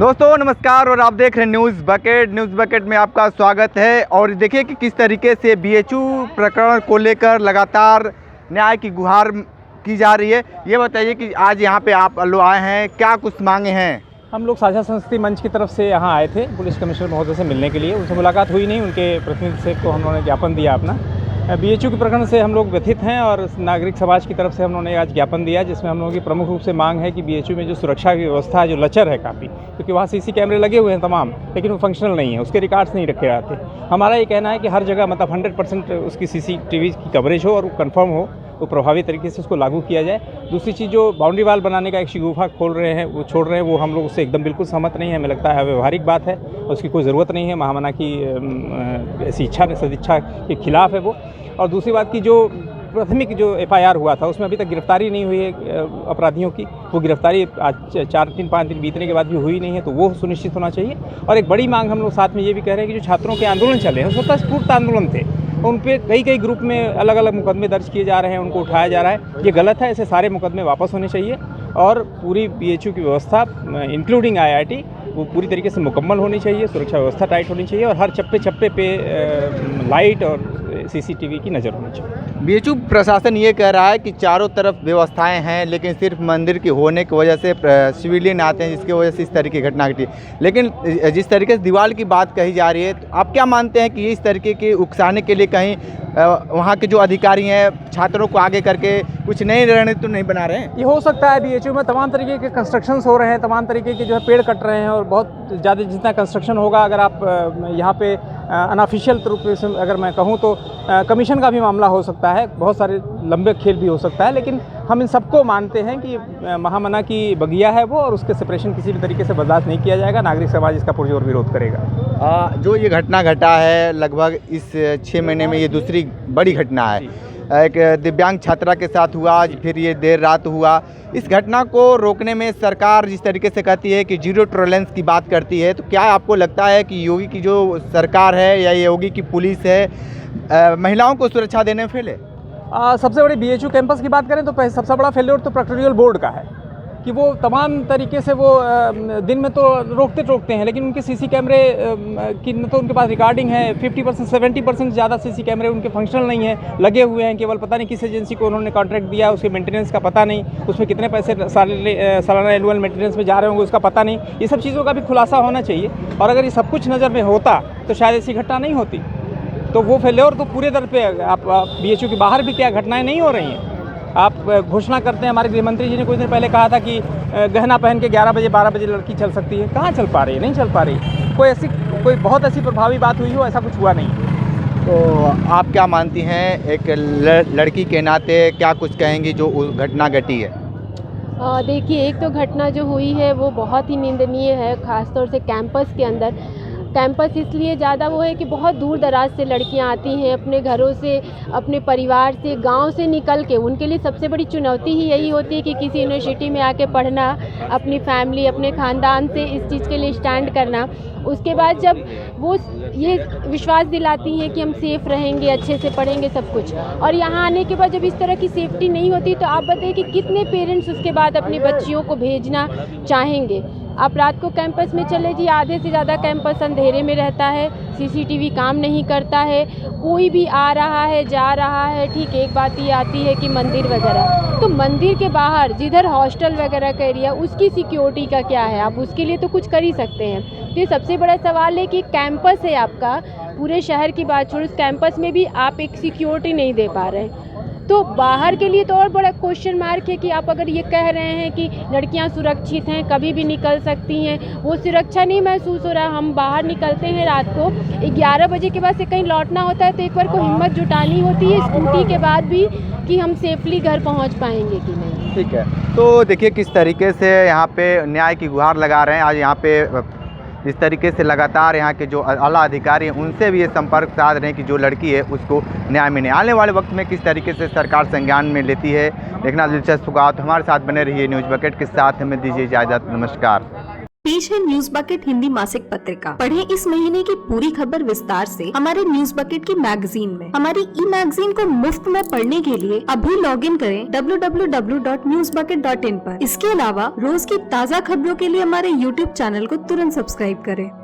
दोस्तों नमस्कार और आप देख रहे हैं न्यूज़ बकेट में आपका स्वागत है। और देखिए कि किस तरीके से बीएचयू प्रकरण को लेकर लगातार न्याय की गुहार की जा रही है। ये बताइए कि आज यहाँ पे आप लोग आए हैं, क्या कुछ मांगे हैं? हम लोग साझा संस्कृति मंच की तरफ से यहाँ आए थे पुलिस कमिश्नर महोदय से मिलने के लिए। उनसे मुलाकात हुई नहीं, उनके प्रतिनिधि से को हम लोगों ने ज्ञापन दिया अपना। बीएचयू के प्रकरण से हम लोग व्यथित हैं और नागरिक समाज की तरफ से हम लोगों ने आज ज्ञापन दिया, जिसमें हम लोगों की प्रमुख रूप से मांग है कि बीएचयू में जो सुरक्षा की व्यवस्था है, जो लचर है काफ़ी, क्योंकि वहाँ सीसी कैमरे लगे हुए हैं तमाम, लेकिन वो फंक्शनल नहीं है, उसके रिकॉर्ड्स नहीं रखे जाते। हमारा ये कहना है कि हर जगह मतलब 100% उसकी सीसीटीवी की कवरेज हो और वो कन्फर्म हो, वो प्रभावी तरीके से उसको लागू किया जाए। दूसरी चीज़, जो बाउंड्री वाल बनाने का एक शिगुफा खोल रहे हैं, वो छोड़ रहे हैं, वो हम लोग उससे एकदम बिल्कुल सहमत नहीं है। हमें लगता है व्यवहारिक बात है, उसकी कोई ज़रूरत नहीं है। महामना की ऐसी इच्छा सदिच्छा के खिलाफ है वो। और दूसरी बात की, जो प्राथमिक जो एफआईआर हुआ था उसमें अभी तक गिरफ्तारी नहीं हुई है अपराधियों की, वो गिरफ्तारी आज 4-5 दिन बीतने के बाद भी हुई नहीं है, तो वो सुनिश्चित होना चाहिए। और एक बड़ी मांग हम लोग साथ में ये भी कह रहे हैं कि जो छात्रों के आंदोलन चले हैं, स्वतःस्फूर्त आंदोलन थे, उन पे कई ग्रुप में अलग अलग मुकदमे दर्ज किए जा रहे हैं, उनको उठाया जा रहा है। ये गलत है, ऐसे सारे मुकदमे वापस होने चाहिए और पूरी बीएचयू की व्यवस्था इंक्लूडिंग आईआईटी वो पूरी तरीके से मुकम्मल होनी चाहिए। सुरक्षा व्यवस्था टाइट होनी चाहिए और हर चप्पे पे लाइट और सीसीटीवी की नज़र होनी चाहिए। बीएचयू प्रशासन ये कह रहा है कि चारों तरफ व्यवस्थाएं हैं, लेकिन सिर्फ मंदिर के होने की वजह से सिविलियन आते हैं, जिसकी वजह से इस तरीके की घटना घटी। लेकिन जिस तरीके से दीवार की बात कही जा रही है, तो आप क्या मानते हैं कि इस तरीके की उकसाने के लिए कहीं वहाँ के जो अधिकारी हैं छात्रों को आगे करके कुछ नई रणनीति तो नहीं बना रहे हैं? ये हो सकता है। बीएचयू में तमाम तरीके के कंस्ट्रक्शंस हो रहे हैं, तमाम तरीके के जो है पेड़ कट रहे हैं और बहुत ज़्यादा जितना कंस्ट्रक्शन होगा, अगर आप यहाँ पे अनऑफिशियल रूप से अगर मैं कहूँ तो कमीशन का भी मामला हो सकता है, बहुत सारे लंबे खेल भी हो सकता है। लेकिन हम इन सबको मानते हैं कि महामना की बगिया है वो, और उसके सेपरेशन किसी भी तरीके से बर्दाश्त नहीं किया जाएगा। नागरिक समाज इसका पुरजोर विरोध करेगा। जो ये घटना घटा है, लगभग इस 6 महीने में ये दूसरी बड़ी घटना है। एक दिव्यांग छात्रा के साथ हुआ, आज फिर ये देर रात हुआ। इस घटना को रोकने में सरकार जिस तरीके से कहती है कि जीरो टॉलरेंस की बात करती है, तो क्या आपको लगता है कि योगी की जो सरकार है या योगी की पुलिस है महिलाओं को सुरक्षा देने में फेल है? सबसे बड़ी बीएचयू कैंपस की बात करें तो सबसे बड़ा फेल्योर तो प्रोक्टोरियल बोर्ड का है कि वो तमाम तरीके से वो दिन में तो रोकते हैं, लेकिन उनके सीसी कैमरे की न तो उनके पास रिकॉर्डिंग है। 50% 70% ज़्यादा सीसी कैमरे उनके फंक्शनल नहीं है, लगे हुए हैं। केवल पता नहीं किस एजेंसी को उन्होंने कॉन्ट्रैक्ट दिया, उसके मेंटेनेंस का पता नहीं, उसमें कितने पैसे सालाना एनुअल मेंटेनेंस में जा रहे होंगे उसका पता नहीं। ये सब चीज़ों का भी खुलासा होना चाहिए। और अगर ये सब कुछ नज़र में होता तो शायद ऐसी घटना नहीं होती। तो वो फेल्योर तो पूरे दर पे आप बीएचयू के बाहर भी क्या घटनाएं नहीं हो रही हैं। आप घोषणा करते हैं, हमारे गृह मंत्री जी ने कुछ दिन पहले कहा था कि गहना पहन के 11 बजे 12 बजे लड़की चल सकती है। कहाँ चल पा रही है? नहीं चल पा रही। कोई बहुत ऐसी प्रभावी बात हुई हो, ऐसा कुछ हुआ नहीं। तो आप क्या मानती हैं, एक लड़की के नाते क्या कुछ कहेंगी जो घटना घटी है? देखिए, एक तो घटना जो हुई है वो बहुत ही निंदनीय है, ख़ासतौर से कैंपस के अंदर। कैंपस इसलिए ज़्यादा वो है कि बहुत दूर दराज से लड़कियां आती हैं, अपने घरों से, अपने परिवार से, गांव से निकल के। उनके लिए सबसे बड़ी चुनौती ही यही होती है कि किसी यूनिवर्सिटी में आके पढ़ना, अपनी फैमिली, अपने ख़ानदान से इस चीज़ के लिए स्टैंड करना। उसके बाद जब वो ये विश्वास दिलाती हैं कि हम सेफ़ रहेंगे, अच्छे से पढ़ेंगे, सब कुछ, और यहाँ आने के बाद जब इस तरह की सेफ्टी नहीं होती, तो आप बताइए कि कितने पेरेंट्स उसके बाद अपनी बच्चियों को भेजना चाहेंगे। आप रात को कैंपस में चले जी, आधे से ज़्यादा कैंपस अंधेरे में रहता है, सीसीटीवी काम नहीं करता है, कोई भी आ रहा है जा रहा है। ठीक, एक बात ये आती है कि मंदिर वगैरह, तो मंदिर के बाहर जिधर हॉस्टल वगैरह का एरिया, उसकी सिक्योरिटी का क्या है? आप उसके लिए तो कुछ कर ही सकते हैं। तो ये सबसे बड़ा सवाल है कि कैंपस है आपका, पूरे शहर की बात छोड़ो, उस कैंपस में भी आप एक सिक्योरिटी नहीं दे पा रहे हैं। तो बाहर के लिए तो और बड़ा क्वेश्चन मार्क है कि आप अगर ये कह रहे हैं कि लड़कियां सुरक्षित हैं, कभी भी निकल सकती हैं, वो सुरक्षा नहीं महसूस हो रहा। हम बाहर निकलते हैं रात को 11 बजे के बाद से कहीं लौटना होता है तो एक बार को हिम्मत जुटानी होती है स्कूटी के बाद भी कि हम सेफली घर पहुंच पाएंगे कि नहीं। ठीक है, तो देखिए किस तरीके से यहाँ पे न्याय की गुहार लगा रहे हैं। आज यहाँ पे जिस तरीके से लगातार यहाँ के जो आला अधिकारी हैं उनसे भी ये संपर्क साध रहे हैं कि जो लड़की है उसको न्याय मिले। आने वाले वक्त में किस तरीके से सरकार संज्ञान में लेती है, देखना दिलचस्प होगा। तो हमारे साथ बने रहिए न्यूज़ बकेट के साथ, हमें दीजिए इजाज़त। नमस्कार। पेश है न्यूज बकेट हिंदी मासिक पत्रिका। पढ़ें इस महीने की पूरी खबर विस्तार से हमारे न्यूज बकेट की मैगजीन में। हमारी ई मैगजीन को मुफ्त में पढ़ने के लिए अभी लॉगिन करें www.newsbucket.in पर। इसके अलावा रोज की ताज़ा खबरों के लिए हमारे YouTube चैनल को तुरंत सब्सक्राइब करें।